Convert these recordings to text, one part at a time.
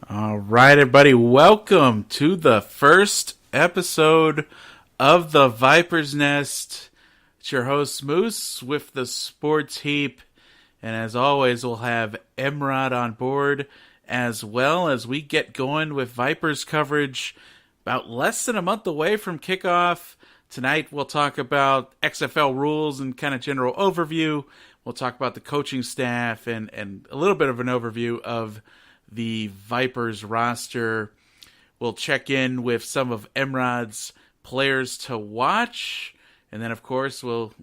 All right, everybody, welcome to the first episode of the Viper's Nest. It's your host, Moose, with the Sports Heap. And as always, we'll have Mrod on board as well as we get going with Vipers coverage about less than a month away from kickoff. Tonight, we'll talk about XFL rules and kind of general overview. We'll talk about the coaching staff and a little bit of an overview of the Vipers roster. We'll check in with some of Mrod's players to watch. And then, of course, we'll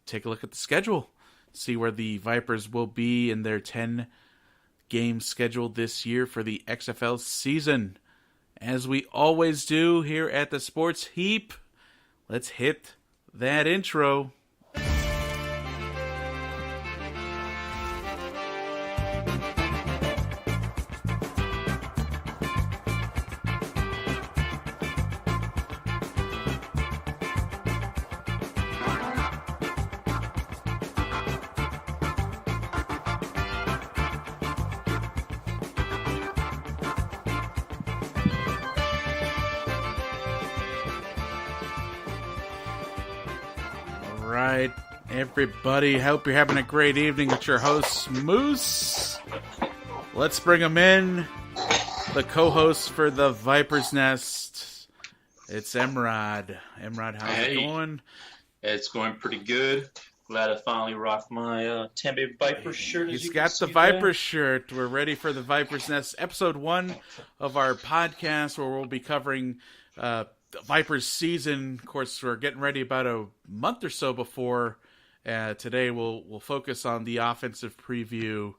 take a look at the schedule, see where the Vipers will be in their 10-game schedule this year for the XFL season. As we always do here at the Sports Heap, let's hit that intro. Right, everybody, hope you're having a great evening. It's your host, Moose. Let's bring him in. The co-host for the Viper's Nest, it's Mrod. Mrod, how's it going? It's going pretty good. Glad I finally rocked my Tampa Viper shirt. He's got the Viper shirt. We're ready for the Viper's Nest, episode 1 of our podcast, where we'll be covering the Vipers season. Of course, we're getting ready about a month or so before. Today we'll focus on the offensive preview,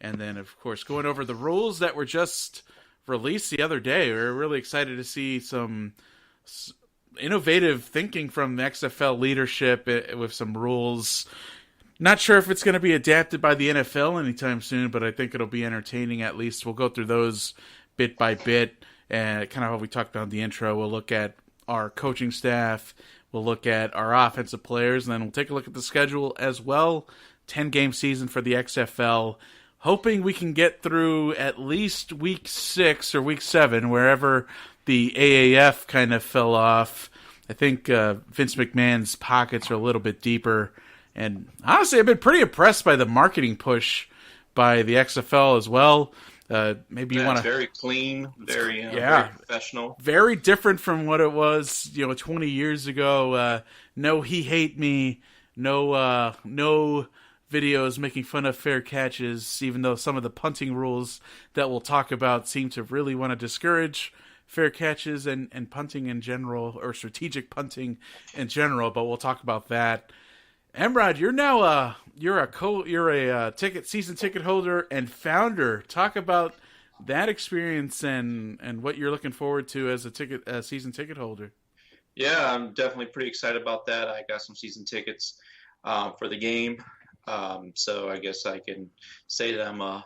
and then of course going over the rules that were just released the other day. We're really excited to see some innovative thinking from the XFL leadership with some rules. Not sure if it's going to be adapted by the NFL anytime soon, but I think it'll be entertaining at least. We'll go through those bit by bit. And kind of how we talked about in the intro, we'll look at our coaching staff, we'll look at our offensive players, and then we'll take a look at the schedule as well. 10-game season for the XFL. Hoping we can get through at least week 6 or week 7, wherever the AAF kind of fell off. I think Vince McMahon's pockets are a little bit deeper. And honestly, I've been pretty impressed by the marketing push by the XFL as well. Maybe you want to very clean, very professional, very different from what it was, 20 years ago. No, he hate me. No videos making fun of fair catches. Even though some of the punting rules that we'll talk about seem to really want to discourage fair catches and punting in general, or strategic punting in general. But we'll talk about that. Mrod, you're now you're a season ticket holder and founder. Talk about that experience and what you're looking forward to as a season ticket holder. Yeah, I'm definitely pretty excited about that. I got some season tickets for the game, so I guess I can say that I'm a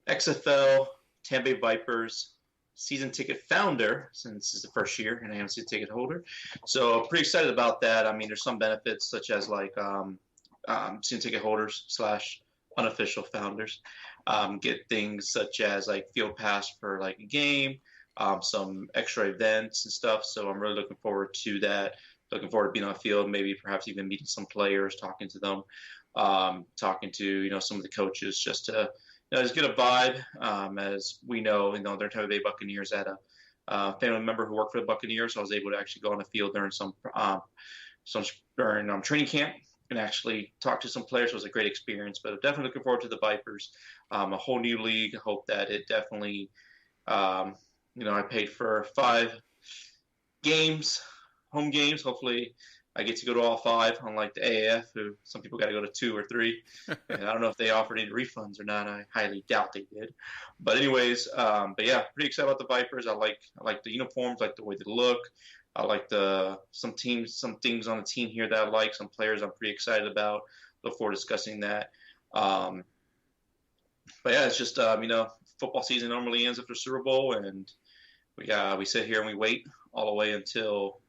XFL Tampa Vipers season ticket founder, since it's the first year and I am a season ticket holder. So pretty excited about that. I mean, there's some benefits such as like season ticket holders / unofficial founders get things such as like field pass for like a game, some extra events and stuff. So I'm really looking forward to that. Looking forward to being on the field, maybe perhaps even meeting some players, talking to them, talking to some of the coaches, just to just get a vibe. As we know, they're Tampa Bay Buccaneers. Had a family member who worked for the Buccaneers, so I was able to actually go on the field during during training camp and actually talk to some players. It was a great experience, but I'm definitely looking forward to the Vipers. A whole new league. I hope that it definitely, I paid for 5 games, home games. Hopefully I get to go to all 5, unlike the AAF, who some people got to go to 2 or 3. And I don't know if they offered any refunds or not. I highly doubt they did. But anyways, but yeah, pretty excited about the Vipers. I like the uniforms, like the way they look. I like some things on the team here that I like. Some players I'm pretty excited about. Look forward to discussing that. But yeah, it's just football season normally ends after Super Bowl, and we sit here and we wait all the way until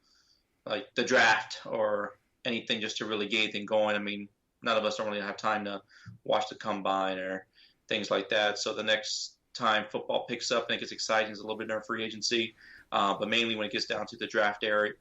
like the draft or anything just to really get anything going. I mean, none of us don't really have time to watch the combine or things like that. So the next time football picks up and it gets exciting is a little bit during free agency, but mainly when it gets down to the draft area.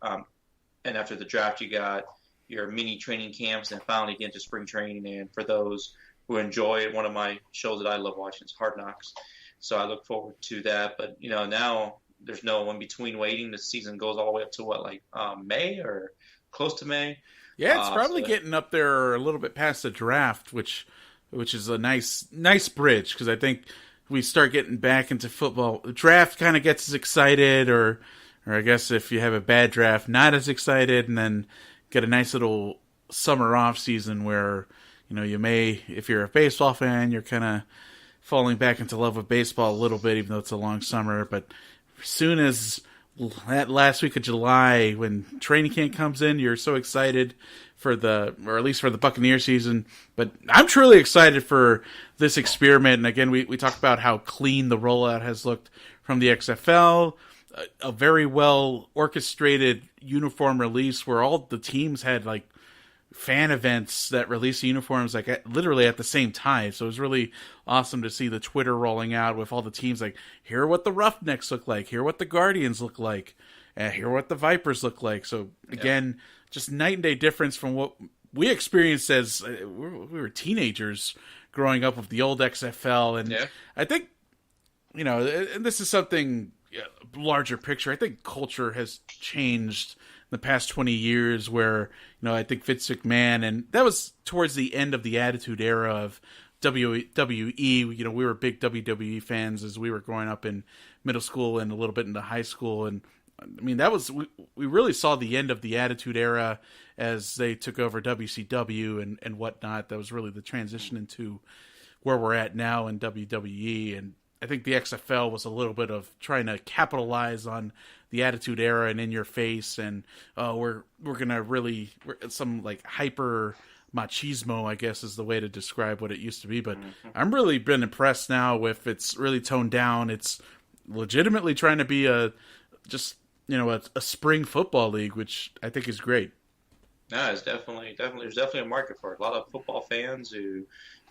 And after the draft, you got your mini training camps and finally get into spring training. And for those who enjoy it, one of my shows that I love watching is Hard Knocks. So I look forward to that. But, now there's no in between waiting. The season goes all the way up to May or close to May. Yeah, it's probably getting up there a little bit past the draft, which is a nice bridge, because I think we start getting back into football. The draft kind of gets us excited, or I guess if you have a bad draft, not as excited, and then get a nice little summer off season where, you may, if you're a baseball fan, you're kind of falling back into love with baseball a little bit, even though it's a long summer. But as soon as that last week of July, when training camp comes in, you're so excited or at least for the Buccaneer season. But I'm truly excited for this experiment. And again, we talked about how clean the rollout has looked from the XFL, a very well orchestrated uniform release where all the teams had like fan events that release the uniforms literally at the same time. So it was really awesome to see the Twitter rolling out with all the teams like, here are what the Roughnecks look like, here are what the Guardians look like, here are what the Vipers look like. So again, just night and day difference from what we experienced as we were teenagers growing up with the old XFL. And I think, and this is something larger picture, I think culture has changed the past 20 years where, I think Vince McMahon, and that was towards the end of the Attitude Era of WWE. We were big WWE fans as we were growing up in middle school and a little bit into high school. And I mean, we really saw the end of the Attitude Era as they took over WCW and whatnot. That was really the transition into where we're at now in WWE. And I think the XFL was a little bit of trying to capitalize on the Attitude Era and in your face, and we're gonna really some like hyper machismo, I guess is the way to describe what it used to be. But I'm really been impressed now with it's really toned down. It's legitimately trying to be a spring football league, which I think is great. No, it's definitely there's definitely a market for it. A lot of football fans who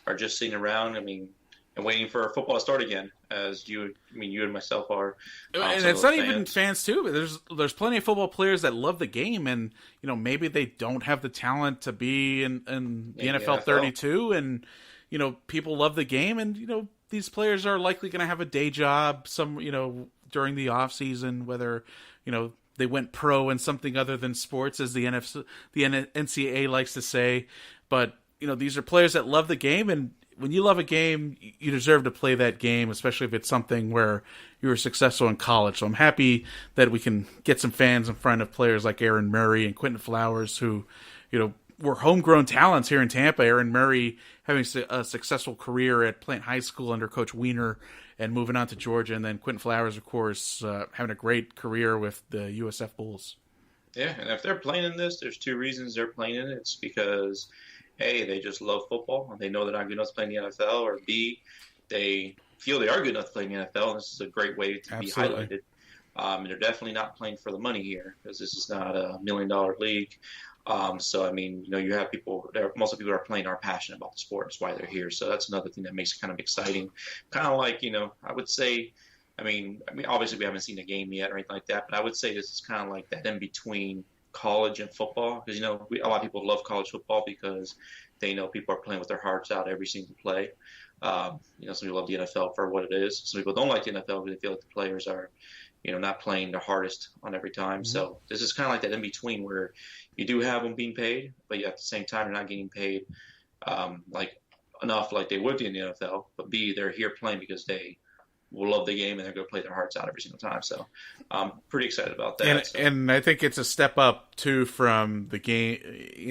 are just sitting around. And waiting for football to start again, as you and myself are. And it's not even fans too. But there's plenty of football players that love the game, and maybe they don't have the talent to be in the NFL 32, and people love the game, and these players are likely going to have a day job during the off season, whether they went pro in something other than sports, as the NCAA likes to say. But these are players that love the game, and when you love a game, you deserve to play that game, especially if it's something where you were successful in college. So I'm happy that we can get some fans in front of players like Aaron Murray and Quinton Flowers, who, were homegrown talents here in Tampa. Aaron Murray having a successful career at Plant High School under Coach Weiner and moving on to Georgia. And then Quinton Flowers, of course, having a great career with the USF Bulls. Yeah, and if they're playing in this, there's two reasons they're playing in it. It's because A, they just love football, and they know they're not good enough to play in the NFL, or B, they feel they are good enough to play in the NFL, and this is a great way to be highlighted. And they're definitely not playing for the money here, because this is not a $1 million league. So, I mean, you have people, most of the people that are playing are passionate about the sport. That's why they're here. So that's another thing that makes it kind of exciting. Kind of like, I would say, I mean, obviously we haven't seen a game yet or anything like that, but I would say this is kind of like that in between college and football, because a lot of people love college football because they know people are playing with their hearts out every single play. Some people love the NFL for what it is. Some people don't like the NFL because they feel like the players are, not playing their hardest on every time. Mm-hmm. So this is kind of like that in between where you do have them being paid, but at the same time, they're not getting paid like enough like they would be in the NFL. But B, they're here playing because they will love the game and they're going to play their hearts out every single time. So I'm pretty excited about that. And I think it's a step up too from the game.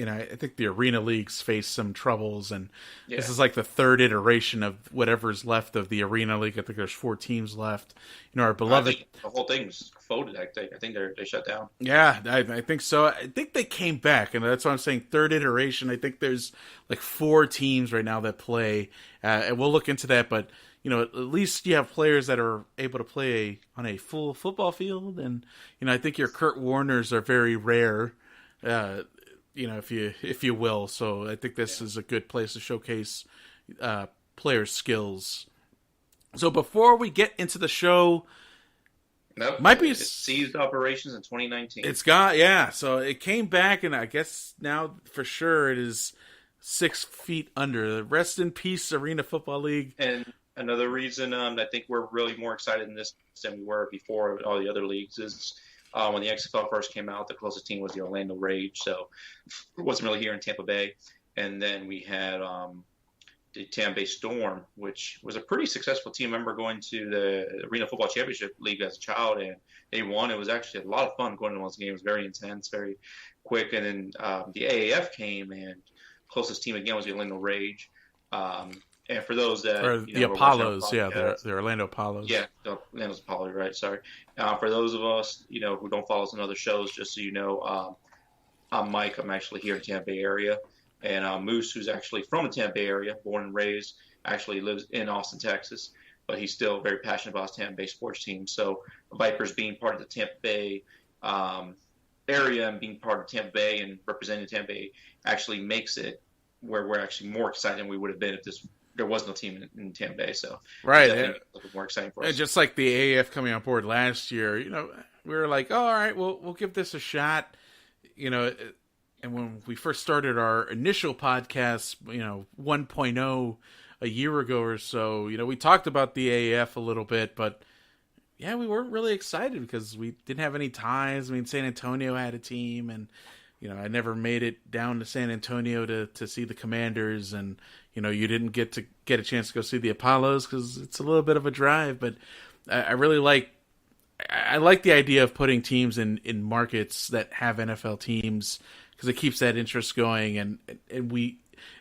I think the arena leagues face some troubles, and this is like the third iteration of whatever's left of the arena league. I think there's 4 teams left. Our beloved, the whole thing's folded. I think they shut down. Yeah, I think so. I think they came back, and that's why I'm saying third iteration. I think there's like 4 teams right now that play, and we'll look into that, but at least you have players that are able to play on a full football field. And, I think your Kurt Warners are very rare, if you will. So I think this is a good place to showcase players' skills. So before we get into the show, Nope. might be It ceased operations in 2019. it's got yeah. So it came back, and I guess now for sure it is 6 feet under. Rest in peace, Arena Football League. And another reason I think we're really more excited in this than we were before with all the other leagues is when the XFL first came out, the closest team was the Orlando Rage, so it wasn't really here in Tampa Bay. And then we had the Tampa Bay Storm, which was a pretty successful team. I remember going to the Arena Football Championship League as a child, and they won. It was actually a lot of fun going to those games, very intense, very quick. And then the AAF came, and closest team again was the Orlando Rage. And for those that the Apollos, the Orlando Apollos. Yeah, the Orlando Apollos, right? Sorry. For those of us, who don't follow us on other shows, just so you know, I'm Mike. I'm actually here in the Tampa Bay area, and Moose, who's actually from the Tampa Bay area, born and raised, actually lives in Austin, Texas, but he's still very passionate about his Tampa Bay sports team. So Vipers being part of the Tampa Bay area and being part of Tampa Bay and representing Tampa Bay actually makes it where we're actually more excited than we would have been if there was no team in Tampa Bay. So right, a little more exciting for us. And just like the AAF coming on board last year, we were like, oh, all right, we'll give this a shot. And when we first started our initial podcast, 1.0 a year ago or so, we talked about the AAF a little bit, but yeah, we weren't really excited because we didn't have any ties. I mean, San Antonio had a team, and I never made it down to San Antonio to see the Commanders, and you didn't get a chance to go see the Apollos because it's a little bit of a drive. But I really like the idea of putting teams in markets that have NFL teams because it keeps that interest going, and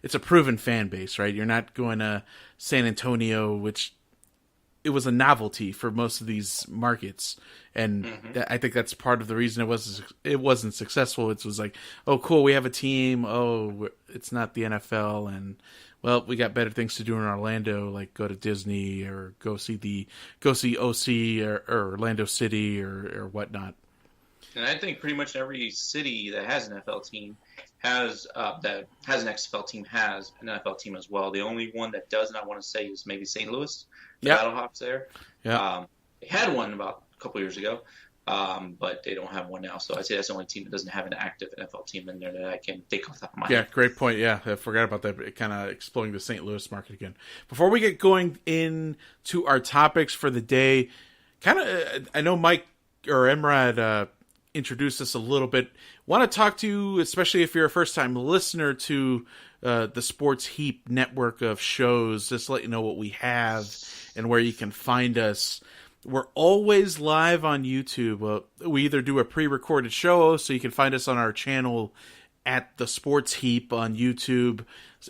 it's a proven fan base, right? You're not going to San Antonio, which it was a novelty for most of these markets, and I think that's part of the reason it wasn't successful. It was like, oh, cool, we have a team. Oh, it's not the NFL, and well, we got better things to do in Orlando, like go to Disney or go see OC or Orlando City or whatnot. And I think pretty much every city that has an NFL team has an XFL team has an NFL team as well. The only one that does not want to say is maybe St. Louis. The Battlehawks there. Yeah. They had one about a couple years ago, but they don't have one now. So I'd say that's the only team that doesn't have an active NFL team in there that I can think off the top of my head. Yeah, great point. Yeah, I forgot about that. Kind of exploring the St. Louis market again. Before we get going into our topics for the day, I know Mike or Mrod introduced us a little bit. Want to talk to you, especially if you're a first-time listener to the Sports Heap network of shows, just to let you know what we have and where you can find us. We're always live on YouTube. We either do a pre-recorded show, so you can find us on our channel at the Sports Heap on YouTube.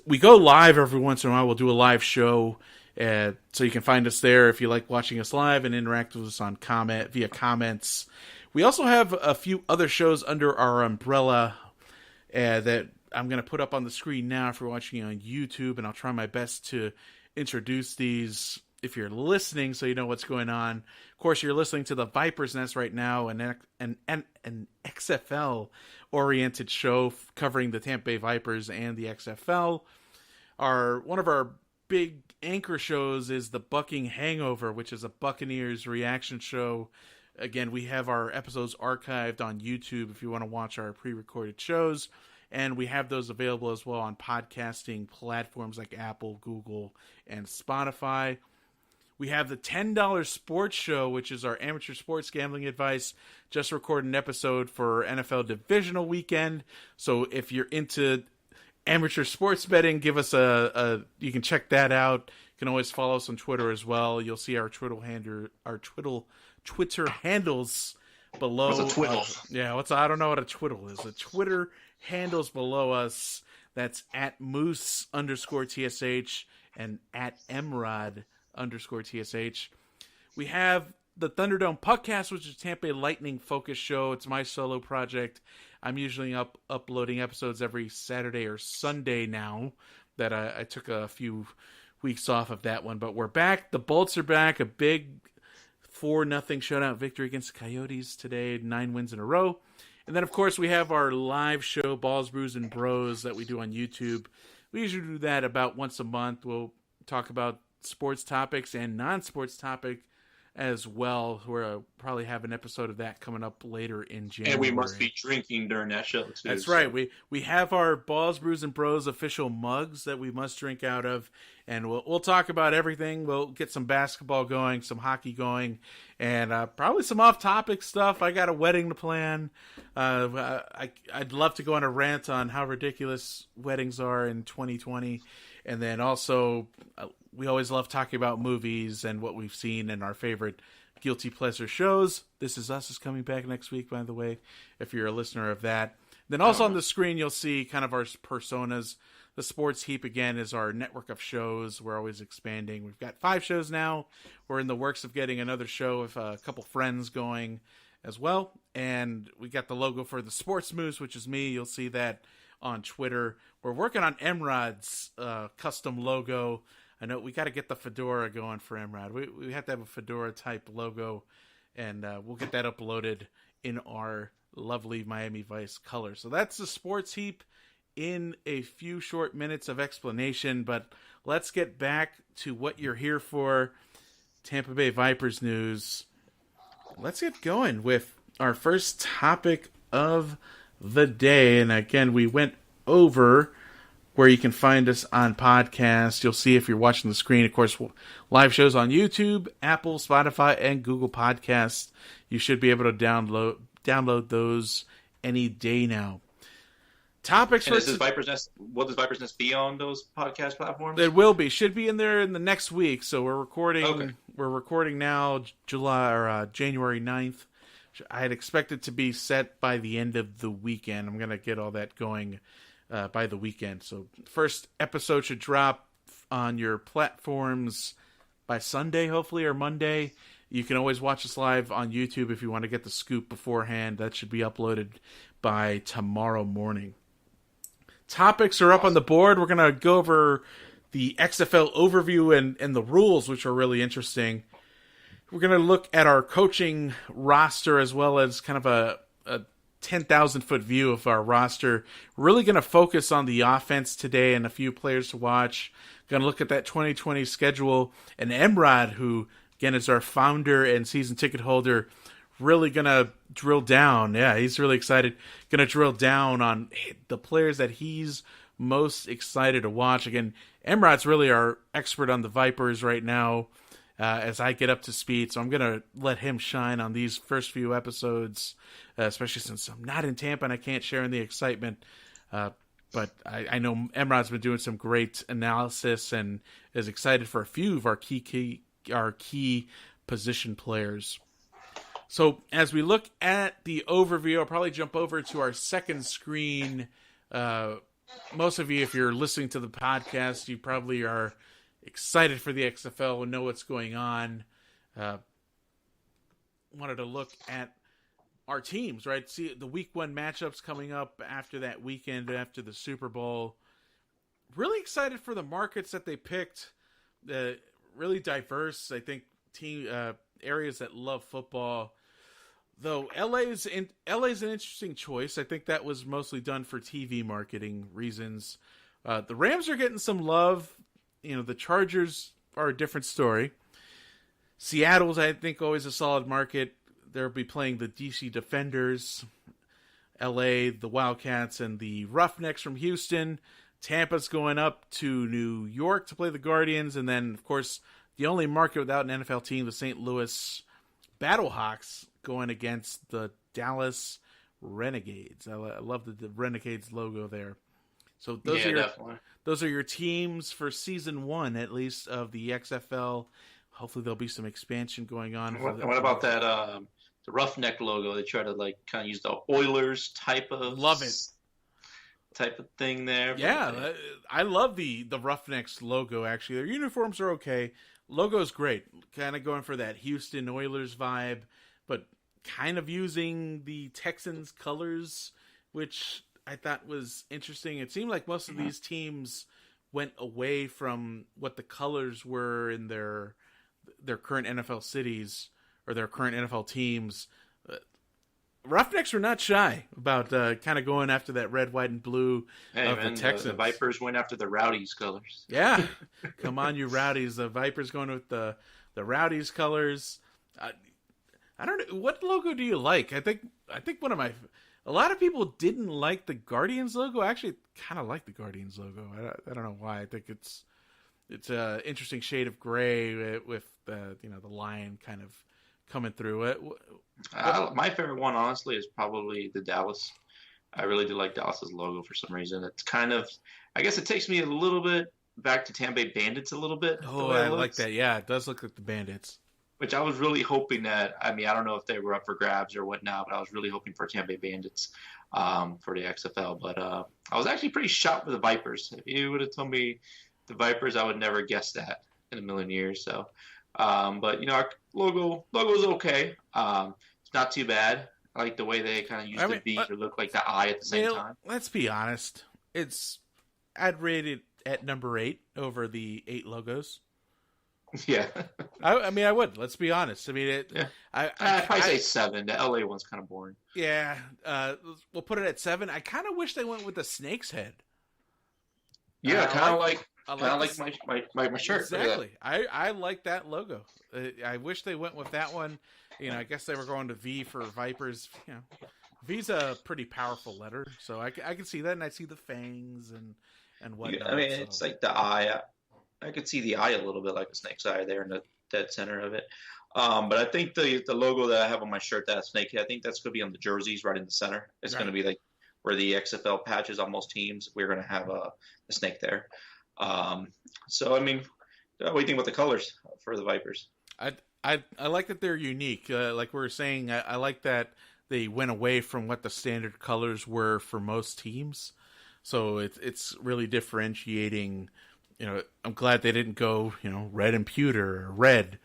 We go live every once in a while. We'll do a live show, so you can find us there if you like watching us live and interact with us on via comments. We also have a few other shows under our umbrella that I'm going to put up on the screen now if you're watching on YouTube, and I'll try my best to introduce these if you're listening so you know what's going on. Of course, you're listening to the Viper's Nest right now, an XFL-oriented show covering the Tampa Bay Vipers and the XFL. One of our big anchor shows is the Bucking Hangover, which is a Buccaneers reaction show. Again, we have our episodes archived on YouTube if you want to watch our pre-recorded shows, and we have those available as well on podcasting platforms like Apple, Google, and Spotify. We have the $10 Sports Show, which is our amateur sports gambling advice. Just recorded an episode for NFL Divisional Weekend, so if you're into amateur sports betting, give us you can check that out. You can always follow us on Twitter as well. You'll see our Twitter handles below. What's a twiddle? I don't know what a twiddle is. The Twitter handles below us. That's at Moose_TSH and at Mrod_TSH. We have the Thunderdome Puckcast, which is a Tampa Bay Lightning focused show. It's my solo project. I'm usually uploading episodes every Saturday or Sunday now that I took a few weeks off of that one. But we're back. The Bolts are back. A big 4-0 shutout victory against the Coyotes today. 9 wins in a row. And then, of course, we have our live show, Balls, Brews, and Bros, that we do on YouTube. We usually do that about once a month. We'll talk about sports topics and non-sports topic as well. We'll probably have an episode of that coming up later in January. And we must be drinking during that show, too. That's right. We have our Balls, Brews, and Bros official mugs that we must drink out of, and we'll talk about everything. We'll get some basketball going, some hockey going, and probably some off-topic stuff. I got a wedding to plan. I'd love to go on a rant on how ridiculous weddings are in 2020, and then also we always love talking about movies and what we've seen and our favorite guilty pleasure shows. This Is Us is coming back next week, by the way, if you're a listener of that. Then also on the screen, you'll see kind of our personas. The Sports Heap, again, is our network of shows. We're always expanding. We've got 5 shows now. We're in the works of getting another show with a couple friends going as well. And we got the logo for the Sports Moose, which is me. You'll see that on Twitter. We're working on Mrod's custom logo. I know we got to get the fedora going for Mrod. We have to have a fedora type logo, and we'll get that uploaded in our lovely Miami Vice color. So that's the Sports Heap in a few short minutes of explanation, but let's get back to what you're here for, Tampa Bay Vipers news. Let's get going with our first topic of the day. And again, we went over where you can find us on podcast. You'll see if you're watching the screen, of course, live shows on YouTube, Apple, Spotify, and Google Podcasts. You should be able to download those any day now. Topics and for Vipers Nest. Will does Vipers Nest be on those podcast platforms? It will be. Should be in there in the next week. So we're recording. Okay. We're recording now, January 9th. I had expected to be set by the end of the weekend. I'm gonna get all that going by the weekend. So first episode should drop on your platforms by Sunday, hopefully, or Monday. You can always watch us live on YouTube if you want to get the scoop beforehand. That should be uploaded by tomorrow morning. Topics are up on the board. We're going to go over the XFL overview and the rules, which are really interesting. We're going to look at our coaching roster as well as kind of a 10,000-foot view of our roster. Really going to focus on the offense today and a few players to watch. Going to look at that 2020 schedule. And Mrod, who, again, is our founder and season ticket holder, really going to drill down. Yeah, he's really excited. Going to drill down on the players that he's most excited to watch. Again, Mrod's really our expert on the Vipers right now as I get up to speed. So I'm going to let him shine on these first few episodes, especially since I'm not in Tampa and I can't share in the excitement. But I know Mrod's been doing some great analysis and is excited for a few of our key position players. So as we look at the overview, I'll probably jump over to our second screen. Most of you, if you're listening to the podcast, you probably are excited for the XFL and know what's going on. Wanted to look at our teams, right? See the week 1 matchups coming up after that weekend, after the Super Bowl. Really excited for the markets that they picked. Really diverse, I think, team areas that love football. Though LA's an interesting choice. I think that was mostly done for TV marketing reasons. The Rams are getting some love. You know, the Chargers are a different story. Seattle's, I think, always a solid market. They'll be playing the DC Defenders. LA, the Wildcats, and the Roughnecks from Houston. Tampa's going up to New York to play the Guardians. And then, of course, the only market without an NFL team, the St. Louis Battlehawks, going against the Dallas Renegades. I love the Renegades logo there. So those are your teams for season 1, at least, of the XFL. Hopefully there'll be some expansion going on. What about that the Roughneck logo? They try to kind of use the Oilers type of thing there. Yeah, I love the Roughnecks logo, actually. Their uniforms are okay. Logo's great. Kind of going for that Houston Oilers vibe, but kind of using the Texans colors, which I thought was interesting. It seemed like most of these teams went away from what the colors were in their current NFL cities or their current NFL teams. Roughnecks were not shy about kind of going after that red, white, and blue Hey, of man, the Texans. the Vipers went after the Rowdies colors. Yeah, come on, you Rowdies. The Vipers going with the Rowdies colors. I don't know, what logo do you like? I think a lot of people didn't like the Guardians logo. I actually kind of like the Guardians logo. I don't know why. I think it's a interesting shade of gray with the the lion kind of coming through it. My favorite one, honestly, is probably the Dallas. I really do like Dallas's logo for some reason. It's kind of, I guess it takes me a little bit back to Tampa Bay Bandits a little bit. Oh, I like that. Yeah, it does look like the Bandits. Which I was really hoping that, I mean, I don't know if they were up for grabs or whatnot, but I was really hoping for Tampa Bay Bandits for the XFL. But I was actually pretty shocked with the Vipers. If you would have told me the Vipers, I would never guess that in a million years. So, but our logo's okay. It's not too bad. I like the way they kind of use the V to look like the eye at the same time. Let's be honest. I'd rate it at number 8 over the 8 logos. Yeah. I mean, I would. Let's be honest. I mean, I say 7. The LA one's kind of boring. Yeah. We'll put it at 7. I kind of wish they went with the snake's head. Yeah, kind of like my shirt. Exactly. I like that logo. I wish they went with that one. I guess they were going to V for Vipers. V's a pretty powerful letter, so I can see that, and I see the fangs and whatnot. Yeah, I mean, it's like the eye. I could see the eye a little bit like a snake's eye there in the dead center of it. But I think the logo that I have on my shirt, that snake, I think that's going to be on the jerseys right in the center. It's going to be like where the XFL patches on most teams. We're going to have a snake there. So, I mean, what do you think about the colors for the Vipers? I like that they're unique. Like we were saying, I like that they went away from what the standard colors were for most teams. So it's really differentiating. I'm glad they didn't go, red and pewter or red,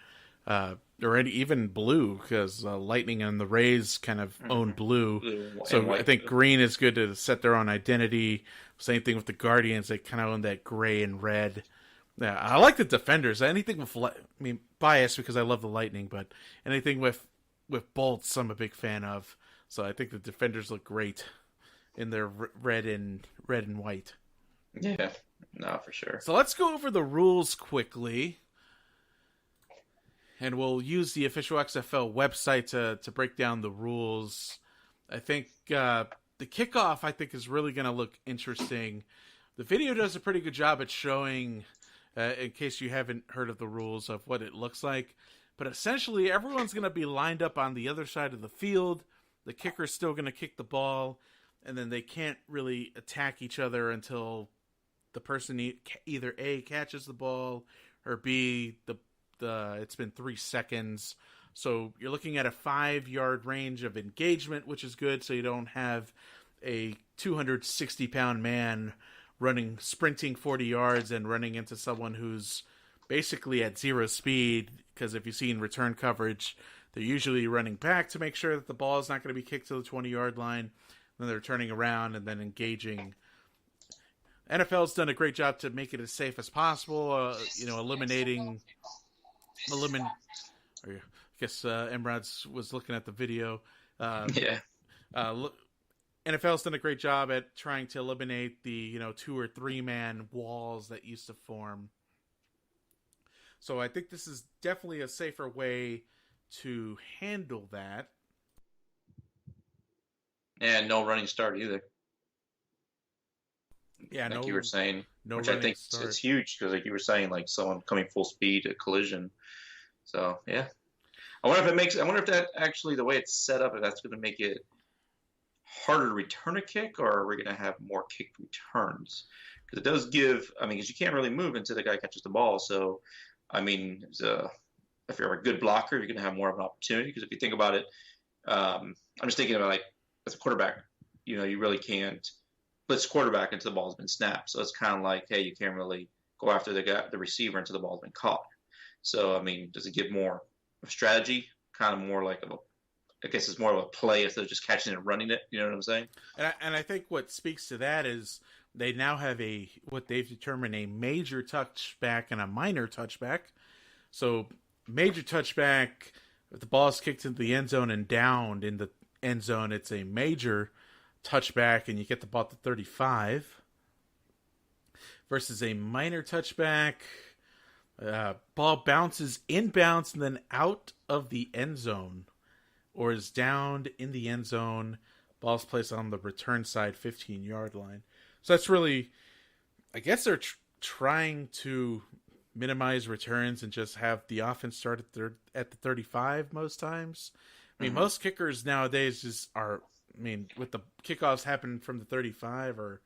or even blue, because Lightning and the Rays kind of own blue. So I think green is good to set their own identity. Same thing with the Guardians; they kind of own that gray and red. Yeah, I like the Defenders. Anything with, biased because I love the Lightning, but anything with bolts, I'm a big fan of. So I think the Defenders look great in their red and white. Yeah. No, for sure. So let's go over the rules quickly. And we'll use the official XFL website to break down the rules. I think the kickoff, is really going to look interesting. The video does a pretty good job at showing, in case you haven't heard of the rules, of what it looks like. But essentially, everyone's going to be lined up on the other side of the field. The kicker's still going to kick the ball. And then they can't really attack each other until the person either A, catches the ball, or B, it's been 3 seconds. So you're looking at a 5-yard range of engagement, which is good, so you don't have a 260-pound man sprinting 40 yards and running into someone who's basically at 0 speed, because if you've seen return coverage, they're usually running back to make sure that the ball is not going to be kicked to the 20-yard line. Then they're turning around and then engaging. NFL's done a great job to make it as safe as possible, eliminating. I guess Mrod was looking at the video. NFL's done a great job at trying to eliminate the 2 or 3 man walls that used to form. So I think this is definitely a safer way to handle that. And no running start either. Yeah, like you were saying, which I think it's huge because, like you were saying, like someone coming full speed, a collision. So yeah, I wonder if that actually the way it's set up, if that's going to make it harder to return a kick, or are we going to have more kick returns? Because it does give, because you can't really move until the guy catches the ball. So, if you're a good blocker, you're going to have more of an opportunity. Because if you think about it, I'm just thinking about like as a quarterback, you really can't blitz quarterback until the ball's been snapped. So it's kind of like, hey, you can't really go after the receiver until the ball's been caught. So, does it give more of strategy? Kind of more like I guess it's more of a play instead of just catching it and running it. You know what I'm saying? And I think what speaks to that is they now have what they've determined a major touchback and a minor touchback. So major touchback, if the ball is kicked into the end zone and downed end zone, it's a major touchback and you get the ball at the 35 versus a minor touchback. Ball bounces inbounds and then out of the end zone or is downed in the end zone. Ball's placed on the return side 15-yard line. So that's really, I guess they're trying to minimize returns and just have the offense start at the 35 most times. I mean, most kickers nowadays with the kickoffs happening from the 35 are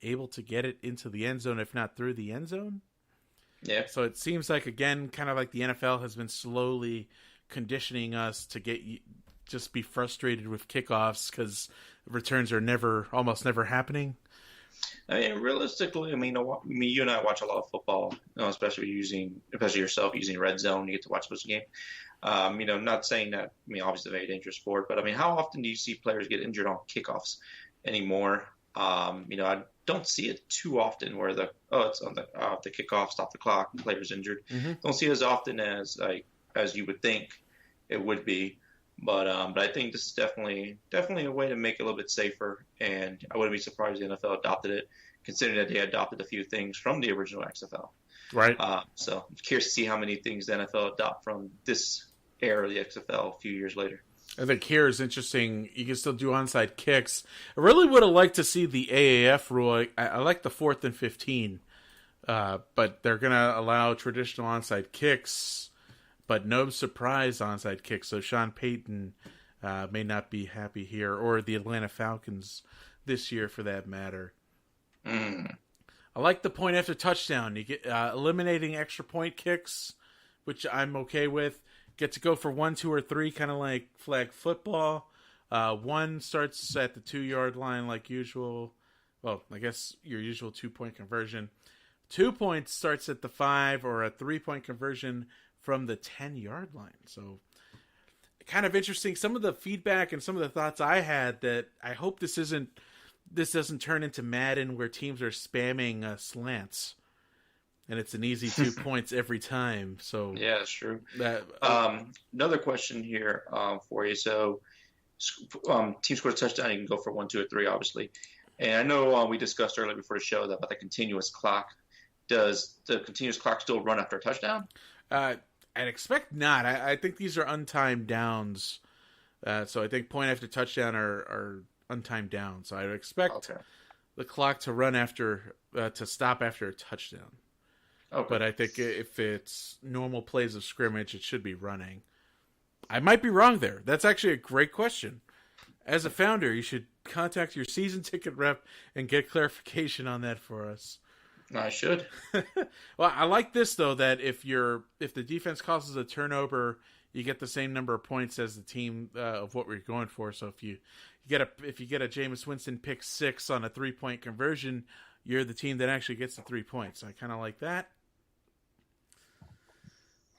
able to get it into the end zone, if not through the end zone. Yeah. So it seems like, again, kind of like the NFL has been slowly conditioning us to just be frustrated with kickoffs because returns are almost never happening. I mean, realistically, you and I watch a lot of football, especially yourself using Red Zone. You get to watch most of the game. Not saying that. I mean, obviously, a very dangerous sport, but I mean, how often do you see players get injured on kickoffs anymore? I don't see it too often where it's on the kickoff, stop the clock, player's injured. Mm-hmm. Don't see it as often as you would think it would be. But I think this is definitely a way to make it a little bit safer, and I wouldn't be surprised if the NFL adopted it, considering that they adopted a few things from the original XFL. Right. So I'm curious to see how many things the NFL adopt from this era of the XFL a few years later. I think here is interesting. You can still do onside kicks. I really would have liked to see the AAF rule. I like the 4th and 15, but they're going to allow traditional onside kicks, but no surprise onside kicks. So Sean Payton may not be happy here, or the Atlanta Falcons this year for that matter. I like the point after touchdown. You get eliminating extra point kicks, which I'm okay with. Get to go for 1, 2, or 3, kind of like flag football. 1 starts at the 2-yard line like usual. Well, I guess your usual 2-point conversion. 2 points starts at the 5, or a 3-point conversion from the 10-yard line. So kind of interesting. Some of the feedback and some of the thoughts I had that I hope this doesn't turn into Madden where teams are spamming slants and it's an easy 2 points every time. So yeah, that's true. Another question here for you. So team scores a touchdown, you can go for 1, 2, or 3, obviously. And I know we discussed earlier before the show about the continuous clock. Does the continuous clock still run after a touchdown? I'd expect not. I think these are untimed downs. So I think point after touchdown are untimed downs. So I would expect the clock to run to stop after a touchdown. Okay. But I think if it's normal plays of scrimmage, it should be running. I might be wrong there. That's actually a great question. As a founder, you should contact your season ticket rep and get clarification on that for us. I should. Well, I like this though, that if the defense causes a turnover, you get the same number of points as the team of what we're going for. So if you get a Jameis Winston pick 6 on a 3-point conversion, you're the team that actually gets the 3 points. I kind of like that.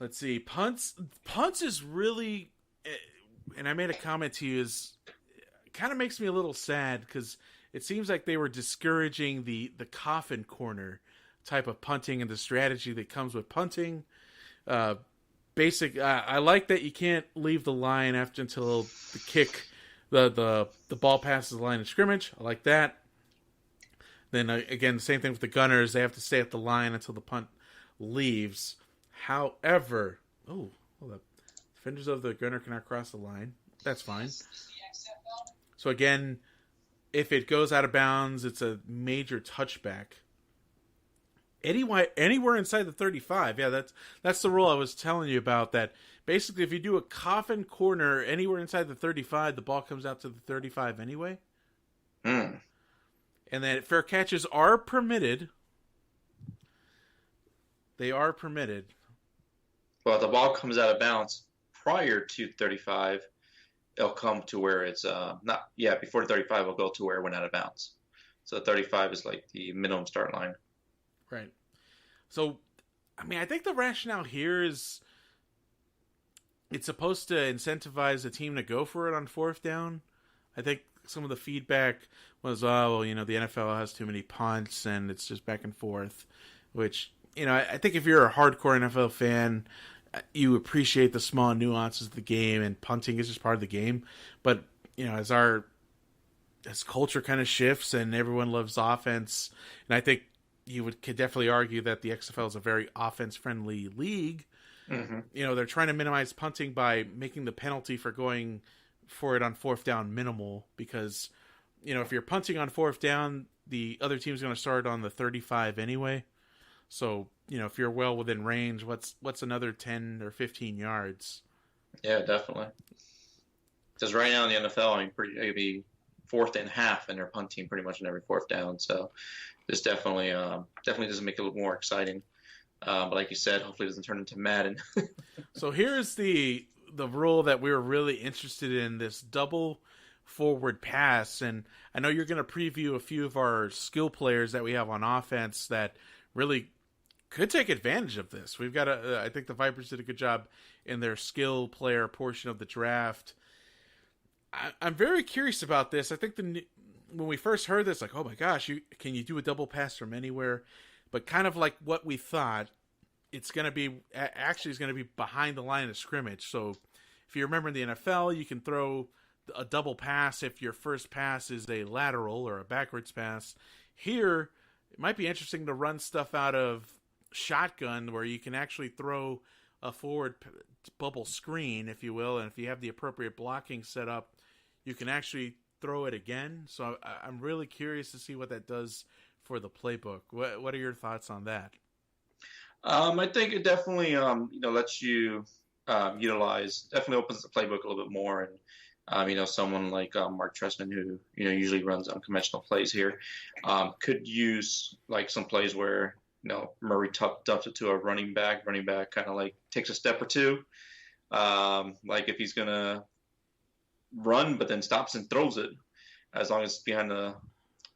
Let's see, punts is really, and I made a comment to you, is kind of makes me a little sad because it seems like they were discouraging the coffin corner type of punting and the strategy that comes with punting. I like that you can't leave the line until the kick, the ball passes the line of scrimmage. I like that. Then again, the same thing with the gunners. They have to stay at the line until the punt leaves. However, the defenders of the gunner cannot cross the line. That's fine. So again, if it goes out of bounds, it's a major touchback. Anywhere inside the 35, yeah, that's the rule I was telling you about. That basically, if you do a coffin corner anywhere inside the 35, the ball comes out to the 35 anyway. And then fair catches are permitted. They are permitted. Well, if the ball comes out of bounds prior to 35, it'll come to where it's before the 35 it'll go to where it went out of bounds. So 35 is like the minimum start line. Right. So, I mean, I think the rationale here is it's supposed to incentivize the team to go for it on 4th down. I think some of the feedback was, the NFL has too many punts and it's just back and forth, which, I think if you're a hardcore NFL fan, you appreciate the small nuances of the game, and punting is just part of the game. But as culture kind of shifts and everyone loves offense, and I think could definitely argue that the XFL is a very offense-friendly league. Mm-hmm. They're trying to minimize punting by making the penalty for going for it on fourth down minimal, because, if you're punting on fourth down, the other team's going to start on the 35 anyway. So, if you're well within range, what's another 10 or 15 yards? Yeah, definitely. Because right now in the NFL, it'd be fourth and half, and they're punting pretty much on every fourth down. So this definitely doesn't make it a little more exciting. But like you said, hopefully it doesn't turn into Madden. So here's the rule that we were really interested in, this double forward pass. And I know you're going to preview a few of our skill players that we have on offense that really could take advantage of this. We've got I think the Vipers did a good job in their skill player portion of the draft. I'm very curious about this. I think when we first heard this, like, oh my gosh, can you do a double pass from anywhere? But kind of like what we thought, it's going to be behind the line of scrimmage. So if you remember in the NFL, you can throw a double pass if your first pass is a lateral or a backwards pass. Here, it might be interesting to run stuff out of shotgun where you can actually throw a forward bubble screen, if you will, and if you have the appropriate blocking set up, you can actually throw it again. So I'm really curious to see what that does for the playbook. What are your thoughts on that? I think it definitely lets you definitely opens the playbook a little bit more, and someone like Mark Trestman, who usually runs unconventional plays here, could use like some plays where Murray dumps it to a running back kind of like takes a step or two, like if he's gonna run but then stops and throws it, as long as it's behind the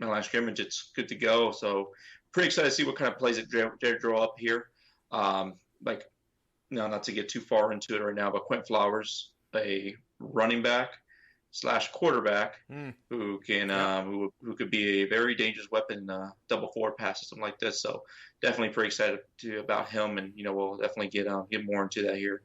line of scrimmage, it's good to go. So pretty excited to see what kind of plays they draw up here. Not to get too far into it right now, but Quinton Flowers, a running back / quarterback who can who could be a very dangerous weapon, double forward pass or something like this. So definitely pretty excited about him, and we'll definitely get more into that here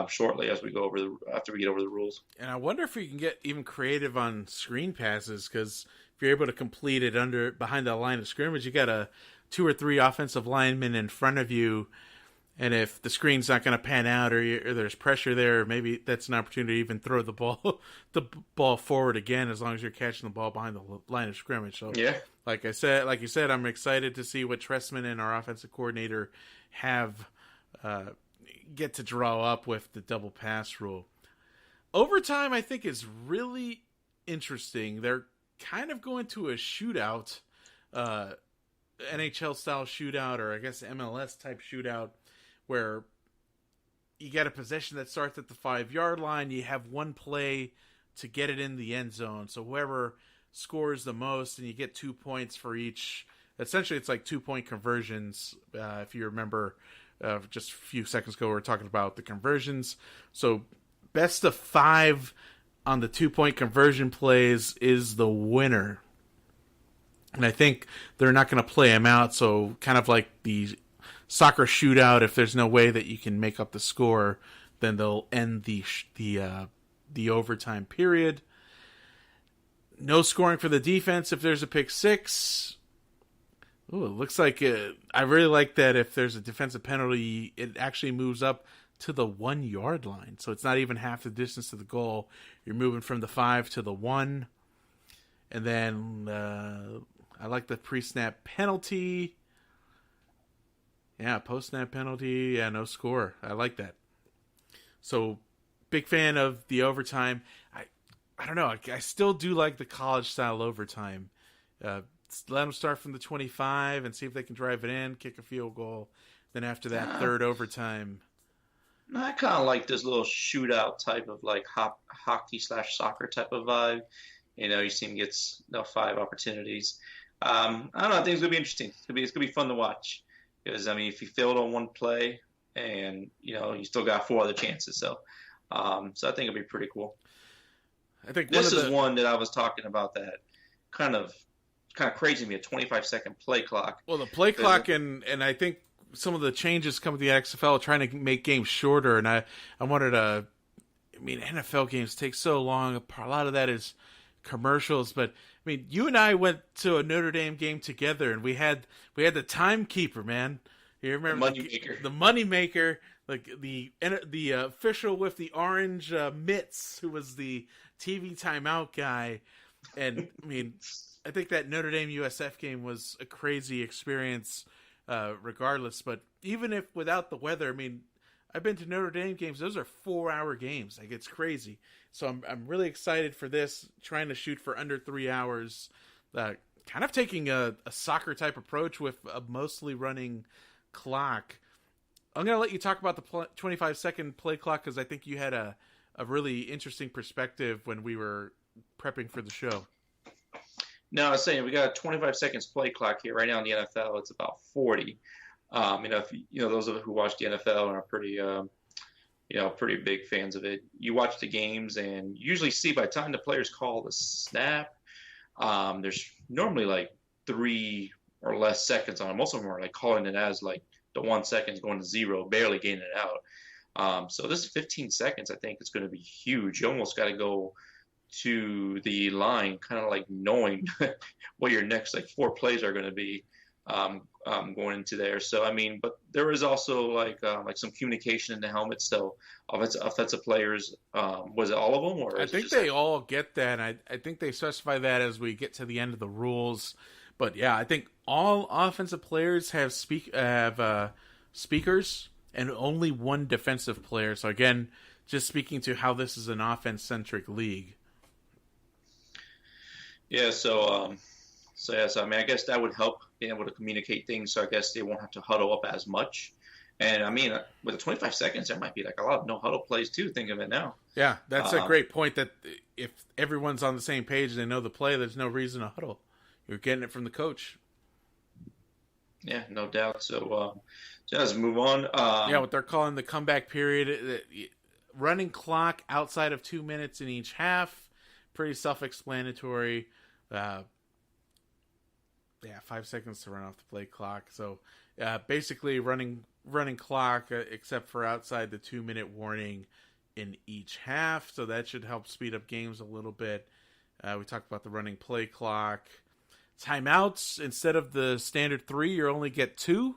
shortly as we go after we get over the rules. And I wonder if we can get even creative on screen passes, because if you're able to complete it behind the line of scrimmage, you got a 2 or 3 offensive linemen in front of you. And if the screen's not going to pan out or there's pressure there, maybe that's an opportunity to even throw the ball forward again, as long as you're catching the ball behind the line of scrimmage. So, yeah, like you said, I'm excited to see what Trestman and our offensive coordinator have get to draw up with the double pass rule. Overtime, I think, is really interesting. They're kind of going to a shootout, NHL style shootout, or I guess MLS type shootout, where you get a possession that starts at the 5-yard line. You have one play to get it in the end zone. So whoever scores the most, and you get 2 points for each. Essentially, it's like 2-point conversions. If you remember, just a few seconds ago, we were talking about the conversions. So best of 5 on the 2-point conversion plays is the winner. And I think they're not going to play him out. So kind of like the soccer shootout, if there's no way that you can make up the score, then they'll end the overtime period. No scoring for the defense if there's a pick six. Ooh, it looks like I really like that if there's a defensive penalty, it actually moves up to the 1-yard line. So it's not even half the distance to the goal. You're moving from the 5 to the 1. And then I like the pre-snap penalty. Yeah, post-snap penalty. Yeah, no score. I like that. So, big fan of the overtime. I don't know. I still do like the college-style overtime. Let them start from the 25 and see if they can drive it in, kick a field goal. Then after that, third overtime. I kind of like this little shootout type of like hockey / soccer type of vibe. Your team gets 5 opportunities. I don't know. I think it's gonna be interesting. It's gonna be fun to watch. Because if you failed on one play, and you still got 4 other chances, so I think it'll be pretty cool. I think this is one that I was talking about that kind of crazy to me, a 25-second play clock. Well, the play clock and I think some of the changes coming to the XFL trying to make games shorter, and I wanted to I mean, NFL games take so long. A lot of that is commercials, but I mean, you and I went to a Notre Dame game together, and we had the timekeeper, man. You remember the money maker, like the official with the orange mitts, who was the TV timeout guy. And I mean, I think that Notre Dame USF game was a crazy experience, regardless. But even if without the weather, I mean, I've been to Notre Dame games; those are 4-hour games. Like, it's crazy. So I'm really excited for this. Trying to shoot for under 3 hours. Kind of taking a soccer type approach with a mostly running clock. I'm going to let you talk about the 25-second play clock, because I think you had a really interesting perspective when we were prepping for the show. No, I was saying we got a 25 seconds play clock here. Right now in the NFL, it's about 40. If those of us who watch the NFL and are pretty pretty big fans of it. You watch the games and usually see by the time the players call the snap, there's normally like 3 or less seconds on it. Most of them are like calling it as like the 1 second going to 0, barely getting it out. So this 15 seconds, I think, is going to be huge. You almost got to go to the line, kind of like knowing what your next like 4 plays are going to be. Going into there. So, I mean, but there is also like some communication in the helmet. So offensive players, was it all of them? Or I think they all get that. I think they specify that as we get to the end of the rules. But yeah, I think all offensive players have speakers and only one defensive player. So again, just speaking to how this is an offense-centric league. Yeah, so I mean, I guess that would help being able to communicate things. So I guess they won't have to huddle up as much. And I mean, with the 25 seconds, there might be like a lot of no huddle plays too. Think of it now. Yeah, that's a great point. That if everyone's on the same page and they know the play, there's no reason to huddle. You're getting it from the coach. Yeah, no doubt. So let's move on. What they're calling the comeback period, running clock outside of 2 minutes in each half. Pretty self-explanatory. 5 seconds to run off the play clock. So basically running clock, except for outside the 2-minute warning in each half. So that should help speed up games a little bit. We talked about the running play clock. Timeouts, instead of the standard 3, you only get 2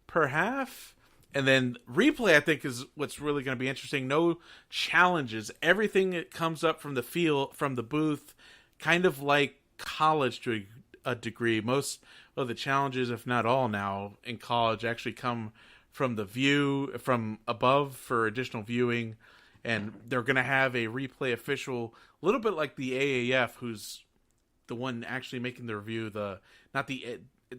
per half. And then replay, I think, is what's really going to be interesting. No challenges. Everything that comes up from the field, from the booth, kind of like college to a degree. Most of the challenges, if not all now, in college actually come from the view, from above for additional viewing. And they're going to have a replay official, a little bit like the AAF, who's the one actually making the review. The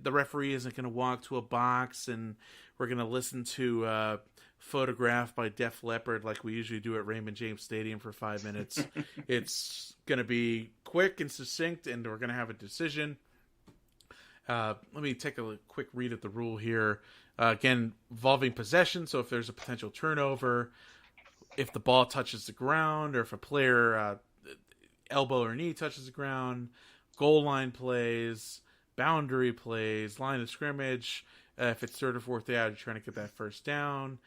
referee isn't going to walk to a box and we're going to listen to Photograph by Def Leppard like we usually do at Raymond James Stadium for 5 minutes. It's going to be quick and succinct, and we're going to have a decision. Let me take a quick read at the rule here. Again, involving possession, so if there's a potential turnover, if the ball touches the ground, or if a player elbow or knee touches the ground, goal line plays, boundary plays, line of scrimmage, if it's third or fourth out, you're trying to get that first down,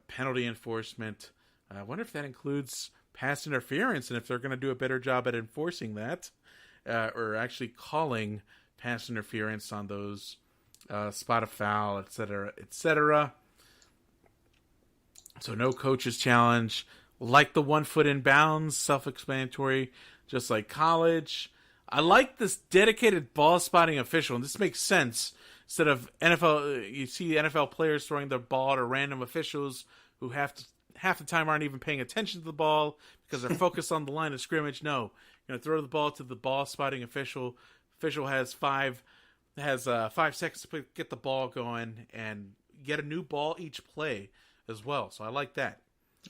penalty enforcement. I wonder if that includes pass interference, and if they're going to do a better job at enforcing that, or actually calling pass interference on those, spot a foul, etc., etc. So no coach's challenge. Like the 1 foot in bounds, self-explanatory, just like college. I like this dedicated ball spotting official, and this makes sense. Instead of NFL, you see NFL players throwing the ball to random officials who half the time aren't even paying attention to the ball because they're focused on the line of scrimmage. No, you're going to throw the ball to the ball spotting official. Official has 5 seconds to get the ball going and get a new ball each play as well. So I like that.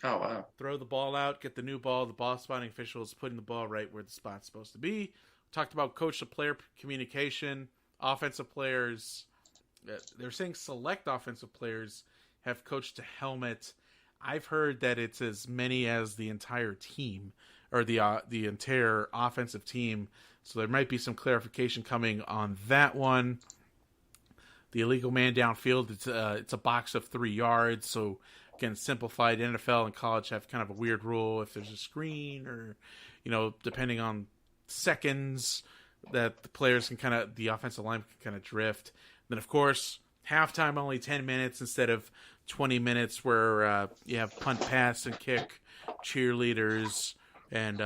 Oh, wow. Throw the ball out, get the new ball. The ball spotting official is putting the ball right where the spot's supposed to be. Talked about coach-to-player communication. Offensive players, they're saying select offensive players have coach to helmet. I've heard that it's as many as the entire team, or the entire offensive team. So there might be some clarification coming on that one. The illegal man downfield, it's a box of 3 yards. So again, simplified. NFL and college have kind of a weird rule if there's a screen or, depending on seconds that the players can the offensive line can kind of drift. Then, of course, halftime only 10 minutes instead of 20 minutes where you have punt, pass, and kick, cheerleaders, and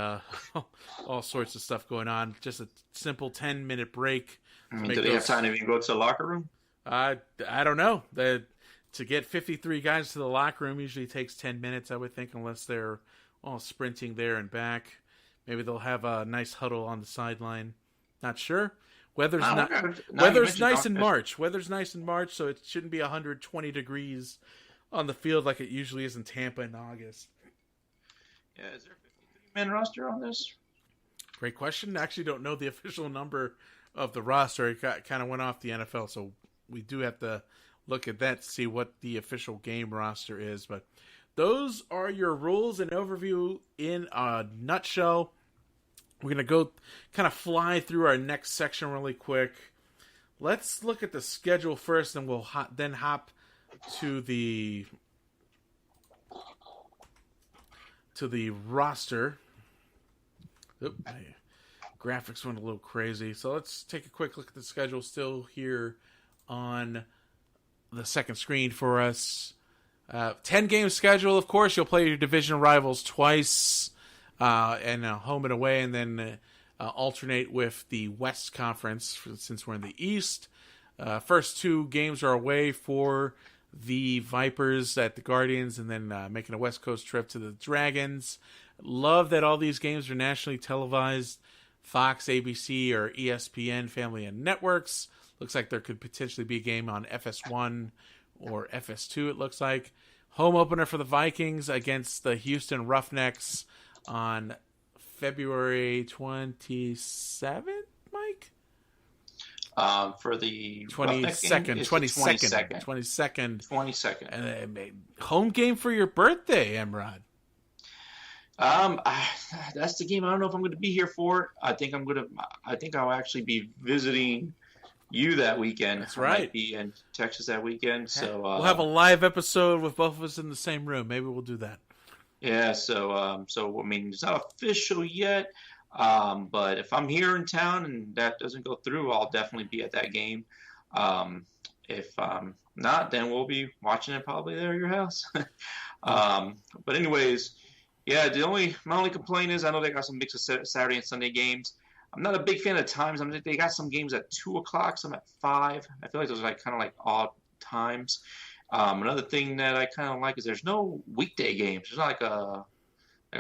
all sorts of stuff going on. Just a simple 10-minute break. Do they have time to even go to the locker room? I don't know. To get 53 guys to the locker room usually takes 10 minutes, I would think, unless they're all sprinting there and back. Maybe they'll have a nice huddle on the sideline. Not sure. Weather's nice in March. Weather's nice in March, so it shouldn't be 120 degrees on the field like it usually is in Tampa in August. Yeah, is there a 53-man roster on this? Great question. I actually don't know the official number of the roster. It kind of went off the NFL, so we do have to look at that to see what the official game roster is. But those are your rules and overview in a nutshell. We're going to go kind of fly through our next section really quick. Let's look at the schedule first, and we'll then hop to the roster. Oop, my graphics went a little crazy. So let's take a quick look at the schedule still here on the second screen for us. 10-game schedule, of course. You'll play your division rivals twice, and home and away, and then alternate with the West Conference since we're in the East. First 2 games are away for the Vipers at the Guardians, and then making a West Coast trip to the Dragons. Love that all these games are nationally televised. Fox, ABC, or ESPN family and networks. Looks like there could potentially be a game on FS1 or FS2, it looks like. Home opener for the Vikings against the Houston Roughnecks on February 27th, Mike? For the 22nd. 22nd. And home game for your birthday, Mrod. That's the game I don't know if I'm going to be here for. I think I'll actually be visiting you that weekend. That's right. I might be in Texas that weekend. So we'll have a live episode with both of us in the same room. Maybe we'll do that. Yeah. So I mean, it's not official yet. But if I'm here in town and that doesn't go through, I'll definitely be at that game. If not, then we'll be watching it probably there at your house. But anyways, yeah. My only complaint is I know they got some mix of Saturday and Sunday games. I'm not a big fan of times. They got some games at 2:00, some at 5. I feel like those are kind of like odd times. Another thing that I kind of like is there's no weekday games. There's not like a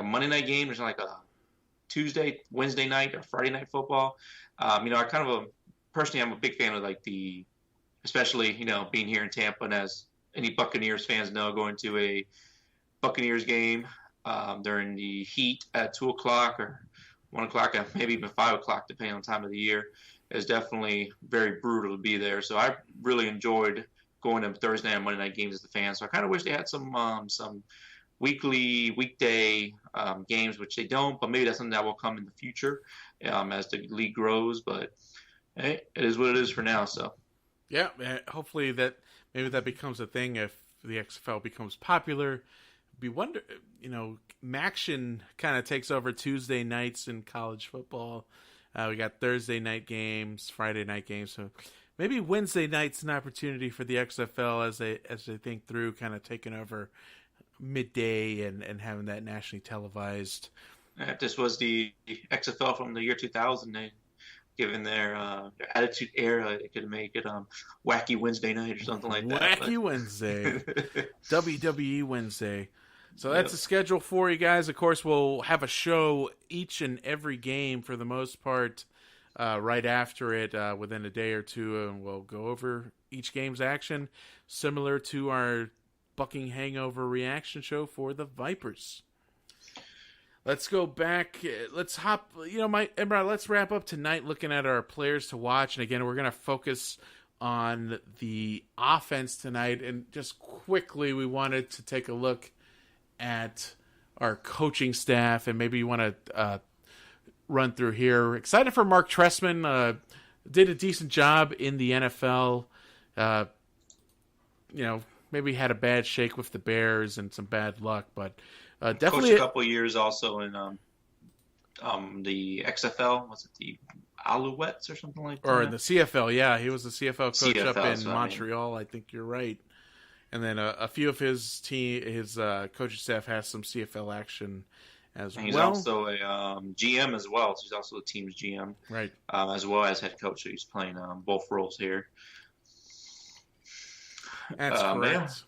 Monday night game. There's not like a Tuesday, Wednesday night, or Friday night football. I personally, I'm a big fan of especially being here in Tampa, and as any Buccaneers fans know, going to a Buccaneers game during the heat at 2:00 or 1:00, and maybe even 5:00, depending on the time of the year, is definitely very brutal to be there. So I really enjoyed going to Thursday and Monday night games as a fan. So I kind of wish they had some weekday games, which they don't, but maybe that's something that will come in the future as the league grows. But hey, it is what it is for now. So yeah, hopefully that becomes a thing if the XFL becomes popular. Maction kind of takes over Tuesday nights in college football. We got Thursday night games, Friday night games, so maybe Wednesday night's an opportunity for the XFL as they think through kind of taking over midday and having that nationally televised. If this was the XFL from the year 2000, given their attitude era, they could make it Wacky Wednesday night or something like that. Wacky Wednesday. WWE Wednesday. So that's the schedule for you guys. Of course, we'll have a show each and every game for the most part right after it within a day or two, and we'll go over each game's action, similar to our Bucking Hangover reaction show for the Vipers. Let's go back. Let's hop. Mrod, let's wrap up tonight looking at our players to watch. And again, we're going to focus on the offense tonight. And just quickly, we wanted to take a look at our coaching staff, and maybe you want to run through here. Excited for Mark Trestman. Did a decent job in the NFL. maybe had a bad shake with the Bears and some bad luck, but Coached definitely a couple of years also in the XFL. Was it the Alouettes or something like or in that? the CFL. Yeah, he was the CFL coach up CFL. in So I mean, Montreal. I think you're right. And then a few of his coaching staff has some CFL action as and he's well. also a GM as well. So he's also the team's GM, Right. as well as head coach. So he's playing both roles here. That's correct.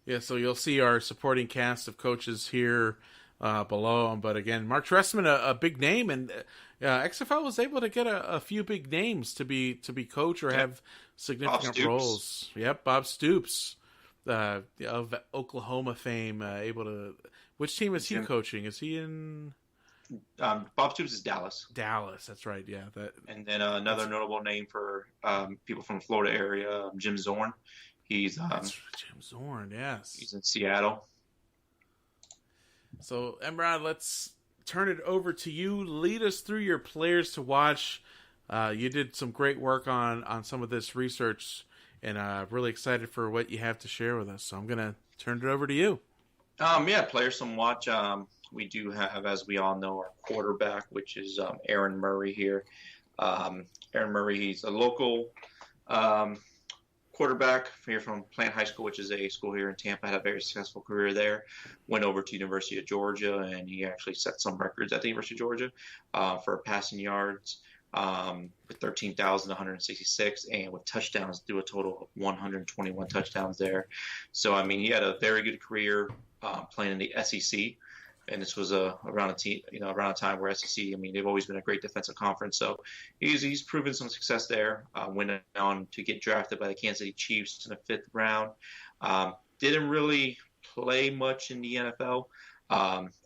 Yeah, so you'll see our supporting cast of coaches here below. But again, Mark Trestman, a big name, and XFL was able to get a few big names to be coach or have significant roles. Yep, Bob Stoops of Oklahoma fame, able to. Which team is he coaching? Is he in? Bob Stoops is Dallas. Dallas, that's right. Yeah, and then another notable name for people from the Florida area, Jim Zorn. He's that's Jim Zorn. Yes, he's in Seattle. So, Mrod, let's turn it over to you. Lead us through your players to watch. You did some great work on some of this research, and really excited for what you have to share with us. So I'm gonna turn it over to you. Players to watch. We do have, as we all know, our quarterback, which is Aaron Murray here. Aaron Murray, he's a local quarterback here from Plant High School, which is a school here in Tampa. Had a very successful career there. Went over to University of Georgia, and he actually set some records at the University of Georgia for passing yards with 13,166, and with touchdowns, do a total of 121 touchdowns there. So, I mean, he had a very good career playing in the SEC. And this was around a time where SEC, I mean, they've always been a great defensive conference. So he's proven some success there. Went on to get drafted by the Kansas City Chiefs in the 5th round. Didn't really play much in the NFL.